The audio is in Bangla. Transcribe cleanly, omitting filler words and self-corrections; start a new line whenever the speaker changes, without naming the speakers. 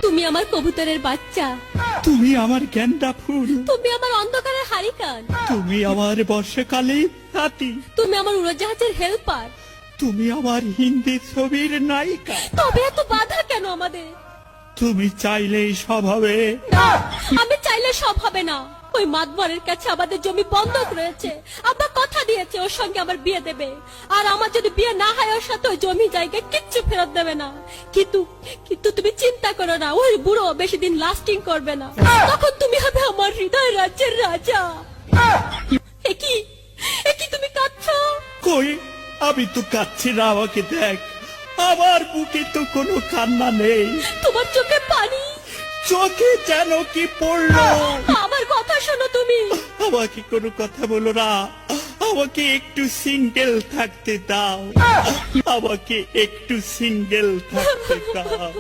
তুমি আমার কবুতরের বাচ্চা,
তুমি আমার গেন্দা ফুল,
তুমি আমার অন্ধকারের হারিকান,
তুমি আমার বর্ষাকালে হাতি,
তুমি আমার উড়োজাহাজের হেল্পার।
তুমি আমার হিন্দি ছবির নায়িকা।
তবে এত বাধা কেন আমাদের?
তুমি চাইলেই সব হবে।
না, আমি চাইলে সব হবে না। ওই মাতবরের কাছে আমাদের জমি বন্ধক রয়েছে। আব্বা কথা দিয়েছে ওর সঙ্গে আমার বিয়ে দেবে, আর আমার যদি বিয়ে না হয় ওর সাথে ওই জমি জায়গা কিচ্ছু ফেরত দেবে না। কিন্তু কিন্তু তুমি চিন্তা করো না, ওই বুড়ো বেশি দিন লাস্টিং করবে না। তখন তুমি হবে আমার হৃদয় রাজ্যের রাজা। একই একই তুমি কাঁদছো?
কই, আমি তো কাচ্ছি না, আমাকে দেখ, আমার বুকে তো কোনো কান্না নেই,
তোমার চোখে পানি,
চোখে যেন কি পড়লো।
আমার কথা শোনো তুমি।
আমাকে কোনো কথা বলো না, আমাকে একটু সিঙ্গেল থাকতে দাও, আমাকে একটু সিঙ্গেল থাকতে দাও।